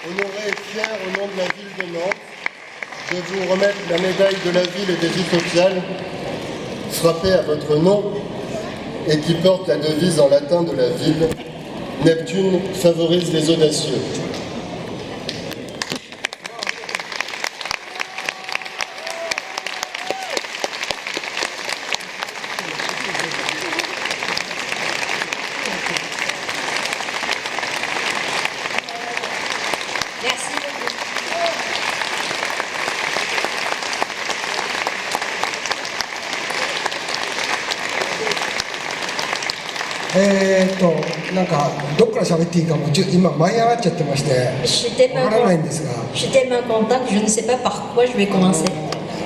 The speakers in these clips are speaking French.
honoré et fier au nom de la ville de Nantes de vous remettre la médaille de la ville et des vies sociales frappée à votre nom et qui porte la devise en latin de la ville: Neptune favorise les audacieux. Merci beaucoup. なんかどっから喋っていいかも今舞い上がっちゃってまして Je suis わ tellement からないん con- ですが je suis tellement content que je ne sais pas par quoi je vais commencer.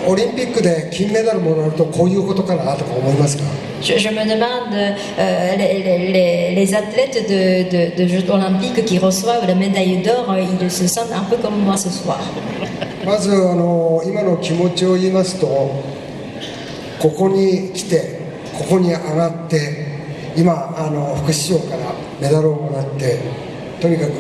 オリンピックで金メダルもらうとこういうことかなとか思いますか Je me demande, les athlètes de Jeux olympiques qui reçoivent la médaille d'or, ils se sentent un peu comme moi ce soir. まず今の気持ちを言いますとここに来てここに上がって今副市長からメダルをもらってとにかく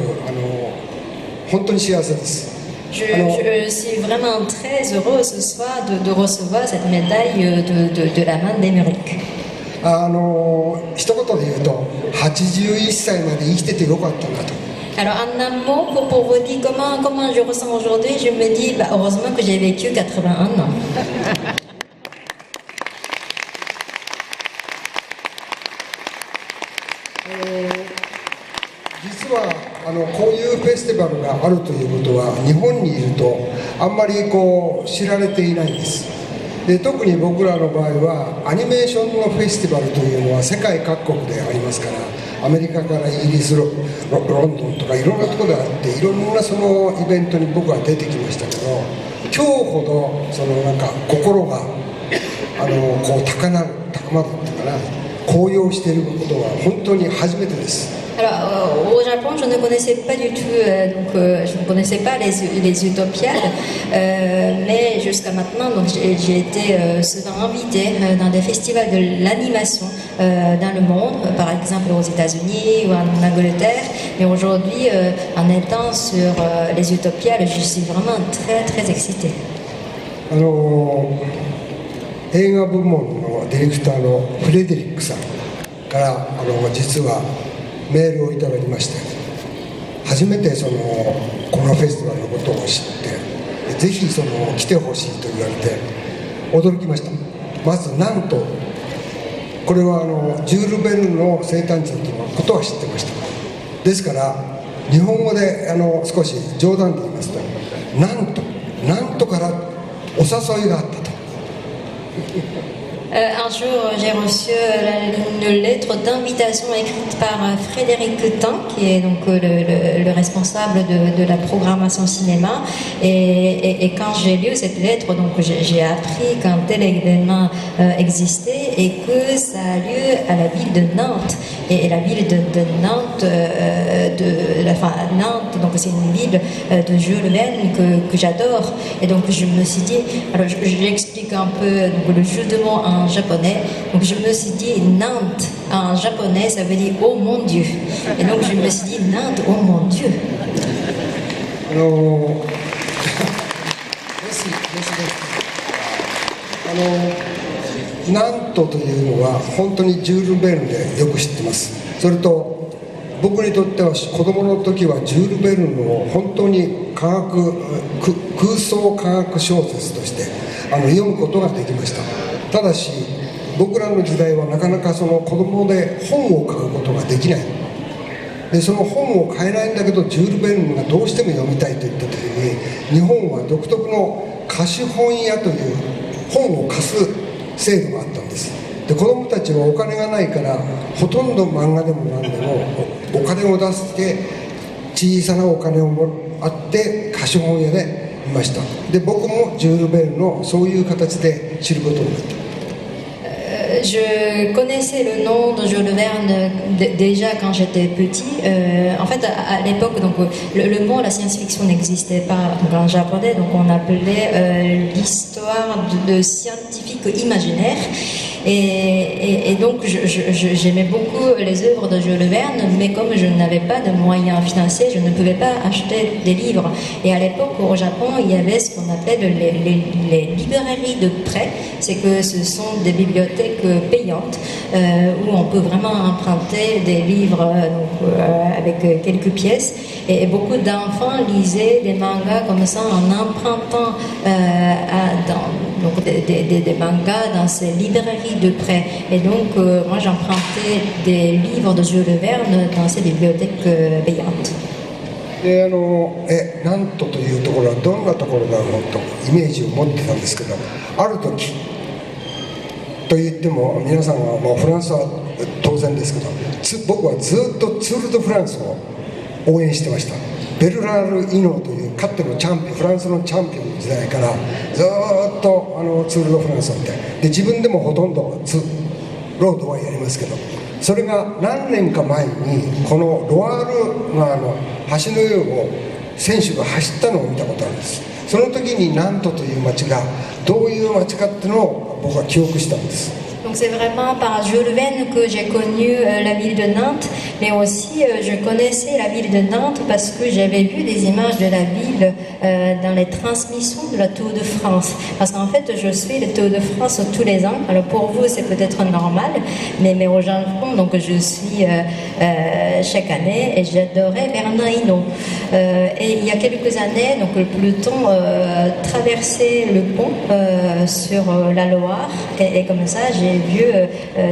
本当に幸せです Je suis vraiment très heureuse ce soir de recevoir cette médaille de la main d'Émeric. 一言で言うと81歳まで生きててよかったなと Alors en un mot, pour vous dire comment je ressens aujourd'hui, je me dis heureusement que j'ai vécu 81 ans. 実はこういうフェスティバルがあるということは日本にいるとあんまり知られていないんですで特に僕らの場合はアニメーションのフェスティバルというのは世界各国でありますからアメリカからイギリスロンドンとかいろんなところであっていろんなそのイベントに僕は出てきましたけど今日ほどなんか心がこう高まるっていうかな高揚していることは本当に初めてです Alors, au Japon, je ne connaissais pas du tout, je ne connaissais pas les Utopiades, mais jusqu'à maintenant, donc j'ai été souvent invitée dans des festivals de l'animation dans le monde, par exemple aux États-Unis ou en Angleterre. Mais aujourd'hui, en étant sur les Utopiades, je suis vraiment très très excitée. 映画部門のディレクターのフレデリックさんから実はメールをいただきまして初めてこのフェスティバルのことを知ってぜひ来てほしいと言われて驚きましたまずなんとこれはジュール・ベルヌの生誕地ということは知ってましたですから日本語で少し冗談で言いますとなんとからお誘いがあったと Un jour, j'ai reçu une lettre d'invitation écrite par Frédéric Tan, qui est donc le responsable de la programmation cinéma. Et quand j'ai lu cette lettre, donc j'ai appris qu'un tel événement existait et que ça a lieu à la ville de Nantes. Et la ville de Nantes, Nantes, donc c'est une ville de Jules Verne que j'adore. Et donc je me suis dit, alors j'explique un peu donc, le jeu de mots en japonais. Donc je me suis dit Nantes en japonais, ça veut dire oh mon Dieu. Et donc je me suis dit Nantes, oh mon Dieu. ナントというのは本当にジュール・ベルンでよく知ってますそれと僕にとっては子供の時はジュール・ベルンの本当に空想科学小説として読むことができましたただし僕らの時代はなかなか子供で本を買うことができないでその本を買えないんだけどジュール・ベルンがどうしても読みたいと言った時に日本は独特の貸本屋という本を貸す制度があったんですで子どもたちはお金がないからほとんど漫画でも何でもお金を出して小さなお金をあって貸本屋でいましたで僕もジュール・ベルのそういう形で知ることになった Je connaissais le nom de Jules Verne déjà quand j'étais petit. En fait, à l'époque, donc le mot la science-fiction n'existait pas en japonais, donc on appelait l'histoire de scientifiques imaginaires. Et donc j'aimais beaucoup les œuvres de Jules Verne, mais comme je n'avais pas de moyens financiers, je ne pouvais pas acheter des livres. Et à l'époque, au Japon, il y avait ce qu'on appelle les librairies de prêt. C'est que ce sont des bibliothèques payantes où on peut vraiment emprunter des livres avec quelques pièces. Et beaucoup d'enfants lisaient des mangas comme ça en empruntant donc des mangas dans ces librairies de prêt. Et donc, moi, j'empruntais des livres de Jules Verne dans ces bibliothèques payantes. でなんとというところはどんなところだろうとイメージを持ってたんですけど、ある時と言っても皆さんは、フランスは当然ですけど、僕はずっとツール・ド・フランスを応援してました。ベルラール・イノーというかつてのチャンピオン、フランスのチャンピオンの時代からずっとツール・ド・フランスを見て、で自分でもほとんどロードはやりますけど、それが何年か前にこのロワール川の橋の上を選手が走ったのを見たことあるんです。その時にナントという町がどういう町かっていうのを僕は記憶したんです。Donc c'est vraiment par Jules Verne que j'ai connu la ville de Nantes, mais aussi je connaissais la ville de Nantes parce que j'avais vu des images de la ville dans les transmissions de la Tour de France. Parce qu'en fait, je suis le Tour de France tous les ans. Alors pour vous, c'est peut-être normal, mais au Japon, donc je suis chaque année et j'adorais Bernard Hinault. Et il y a quelques années, donc le peloton traversait le pont sur la Loire et comme ça, j'ai vu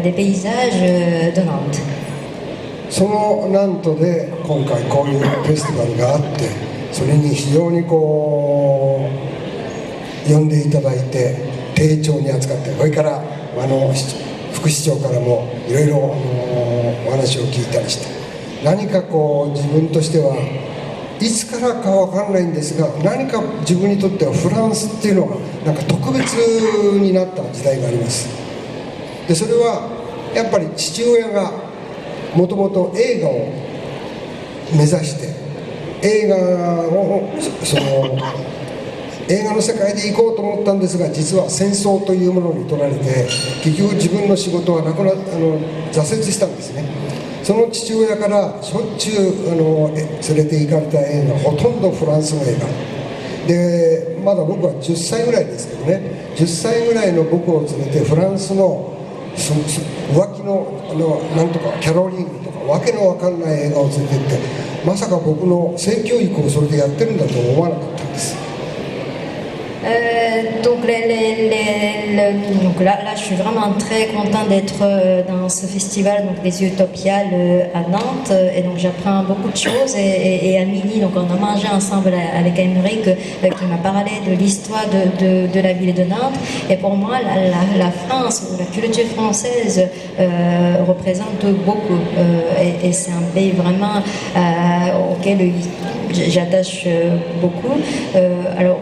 des paysages de Nantes. そのナントで今回こういうフェスティバルがあって、それに非常に呼んでいただいて丁重に扱って、それから副市長からもいろいろお話を聞いたりして、何か自分としてはいつからかわからないんですが、何か自分にとってはフランスっていうのがなんか特別になった時代があります。でそれはやっぱり父親がもともと映画を目指して映画の世界で行こうと思ったんですが、実は戦争というものに取られて結局自分の仕事は挫折したんですね。その父親からしょっちゅう連れて行かれた映画ほとんどフランスの映画で、まだ僕は10歳ぐらいですけどね、10歳ぐらいの僕を連れてフランスの浮気のなんとかキャロリーヌとかわけのわかんない映画を連れて行って、まさか僕の性教育をそれでやってるんだと思わなかったんです。Donc, donc là, je suis vraiment très contente d'être dans ce festival donc des Utopiales à Nantes, et donc j'apprends beaucoup de choses et à midi donc on a mangé ensemble avec Aymeric qui m'a parlé de l'histoire de la ville de Nantes, et pour moi la France, la culture française représente beaucoup et c'est un pays vraiment auquel j'attache beaucoup. Alors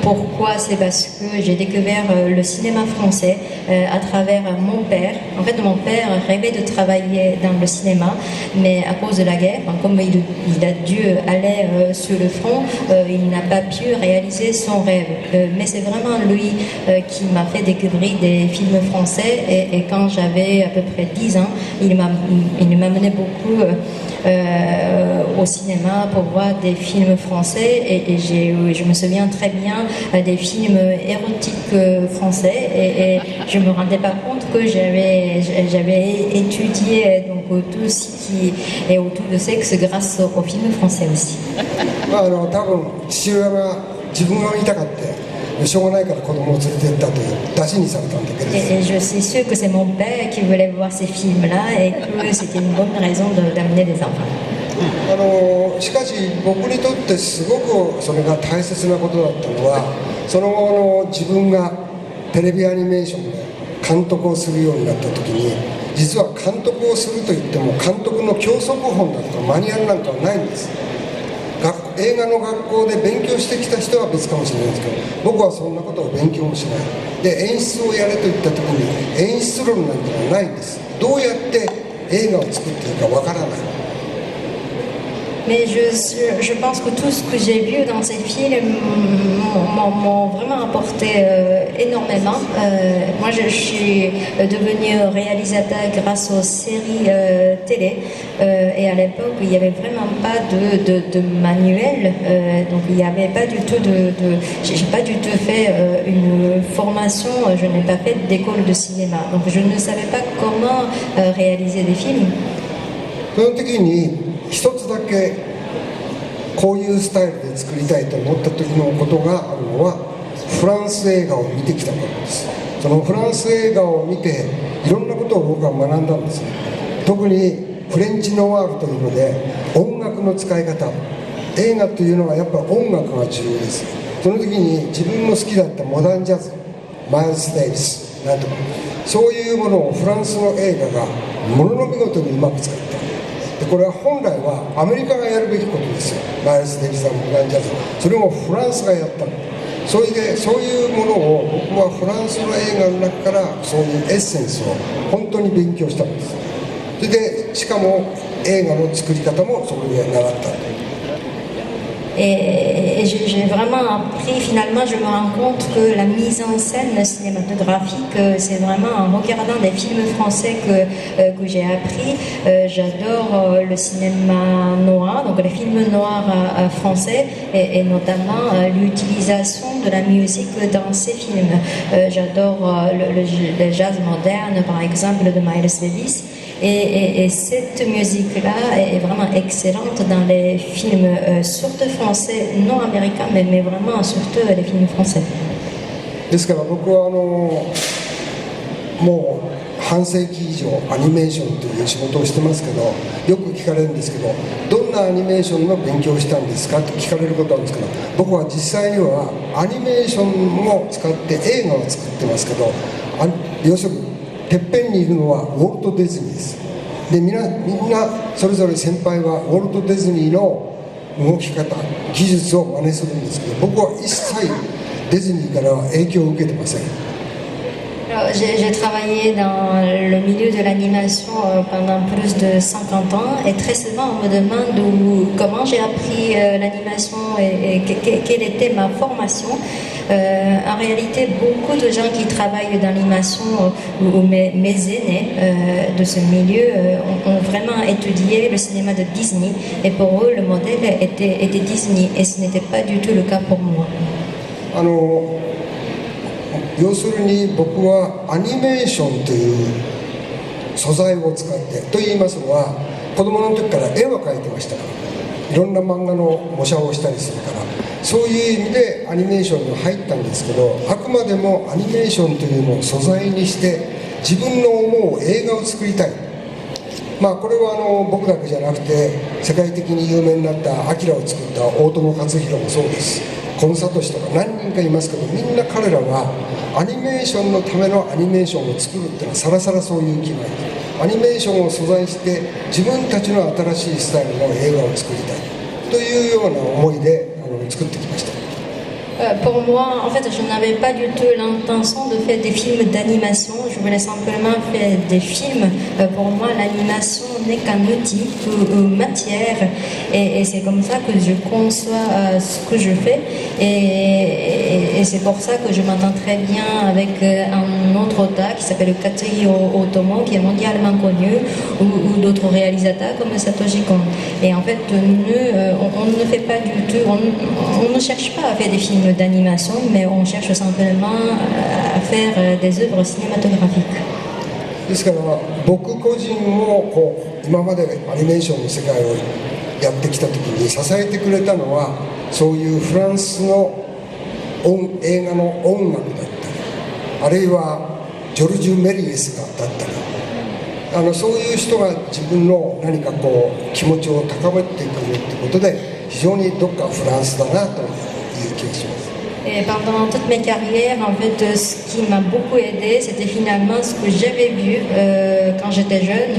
pourquoi? C'est parce que j'ai découvert le cinéma français à travers mon père. En fait, mon père rêvait de travailler dans le cinéma, mais à cause de la guerre, comme il a dû aller sur le front, il n'a pas pu réaliser son rêve. Mais c'est vraiment lui qui m'a fait découvrir des films français, et quand j'avais à peu près 10 ans, il m'a mené beaucoup au cinéma pour voir des films français, et je me souviens très bien des films érotiques français, et je me rendais pas compte que j'avais étudié donc tout ce qui est autour de sexe grâce aux films français aussi. 多分父親が自分が見たかってしょうがないから子供を連れて行ったという出しにされたんだけど。Et je suis sûre que c'est mon père qui voulait voir ces films-là et que c'était une bonne raison d'amener des enfants. しかし僕にとってすごくそれが大切なことだったのは、その後の自分がテレビアニメーションで監督をするようになった時に、実は監督をするといっても監督の教則本だとかマニュアルなんかはないんです。映画の学校で勉強してきた人は別かもしれないですけど、僕はそんなことを勉強もしないで、演出をやれと言った時に演出論なんてのはないんです。どうやって映画を作っていいかわからない。Mais je pense que tout ce que j'ai vu dans ces films m'ont vraiment apporté énormément. Moi, je suis devenue réalisateur grâce aux séries télé. Et à l'époque, il n'y avait vraiment pas de manuel. Donc, il n'y avait pas du tout j'ai pas du tout fait une formation. Je n'ai pas fait d'école de cinéma. Donc, je ne savais pas comment réaliser des films. その時に一つだけこういうスタイルで作りたいと思った時のことがあるのは、フランス映画を見てきたことです。そのフランス映画を見ていろんなことを僕は学んだんですね。特にフレンチノワールというので音楽の使い方、映画というのはやっぱり音楽が重要です。その時に自分の好きだったモダンジャズ、マイルス・デイビスなんとか、そういうものをフランスの映画がものの見事にうまく使った。でこれは本来はアメリカがやるべきことですよ。マイルス・デイビスさん、モダンジャズ、それもフランスがやったの。そういうものを僕はフランスの映画の中からそういうエッセンスを本当に勉強したんです。それでしかも映画の作り方もそこで習った。Et j'ai vraiment appris, finalement je me rends compte que la mise en scène cinématographique, c'est vraiment en regardant des films français que j'ai appris. J'adore le cinéma noir, donc les films noirs français, et notamment l'utilisation de la musique dans ces films. J'adore le jazz moderne, par exemple, de Miles Davis. Et cette musique-là est vraiment excellente dans les films, surtout français, non américains, mais vraiment surtout les films français. ですから僕はもう半世紀以上アニメーションという仕事をしてますけど、よく聞かれるんですけど、どんなアニメーションの勉強をしたんですかって聞かれることなんですけど、僕は実際にはアニメーションも使って映画を作ってますけど、要するにてっぺんにいるのはウォルト・ディズニーです。でみんなそれぞれ先輩はウォルト・ディズニーの動き方、技術を真似するんですけど、僕は一切ディズニーからは影響を受けてません。J'ai travaillé dans le milieu de l'animation pendant plus de 50 ans et très souvent on me demande comment j'ai appris l'animation et quelle était ma formation. En réalité, beaucoup de gens qui travaillent dans l'animation ou mes aînés de ce milieu ont vraiment étudié le cinéma de Disney et pour eux le modèle était Disney et ce n'était pas du tout le cas pour moi. 要するに僕はアニメーションという素材を使ってと言いますのは、子供の時から絵は描いてましたから、いろんな漫画の模写をしたりするから、そういう意味でアニメーションに入ったんですけど、あくまでもアニメーションというのを素材にして自分の思う映画を作りたい。これは僕だけじゃなくて世界的に有名になったアキラを作った大友克洋もそうです。コンサート師とか何人かいますけど、みんな彼らはアニメーションのためのアニメーションを作るっていうのはさらさらそういう気がない。アニメーションを素材して自分たちの新しいスタイルの映画を作りたいというような思いで作ってきました。Pour moi, en fait, je n'avais pas du tout l'intention de faire des films d'animation. Je voulais simplement faire des films. Pour moi, l'animation n'est qu'un outil ou matière. Et c'est comme ça que je conçois ce que je fais. Et c'est pour ça que je m'entends très bien avec un autre auteur qui s'appelle Katsuhiro Otomo, qui est mondialement connu, ou d'autres réalisateurs comme Satoshi Kon. Et en fait, on ne fait pas du tout, on ne cherche pas à faire des films d'animation, mais on cherche simplement à faire des œuvres cinématographiques. ですから僕個人も今までアニメーションの世界をやってきた時に支えてくれたのは、そういうフランスの映画の音楽だったり、あるいはジョルジュ・メリエスだったり、そういう人が自分の何か気持ちを高めてくるってことで、非常にどっかフランスだなという気がします。Et pendant toute mes carrières, en fait, ce qui m'a beaucoup aidé, c'était finalement ce que j'avais vu quand j'étais jeune,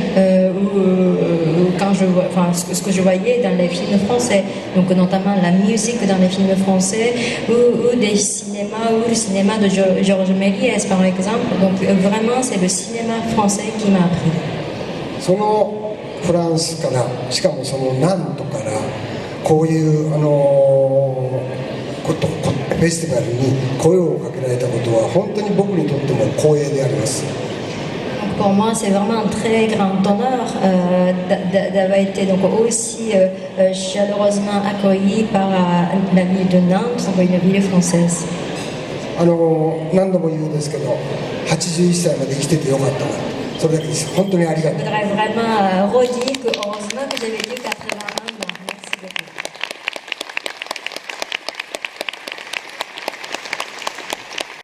ou quand ce que je voyais dans les films français, donc notamment la musique dans les films français, ou des cinémas, ou le cinéma de Georges Méliès, par exemple. Donc vraiment, c'est le cinéma français qui m'a appris. そのフランスから、しかもその南都からこういうフェスティバルに声をかけられたことは本当に僕にとっても光栄であります。 Pour moi, c'est vraiment un très grand honneur d'avoir été donc aussi chaleureusement accueilli par la ville de Nantes, une ville française. 何度も言うんですけど、81歳まで生きててよかったな、それだけです。本当にありがとう。 Je voudrais vraiment redire que heureusement que j'ai vécu 80 ans. Merci beaucoup.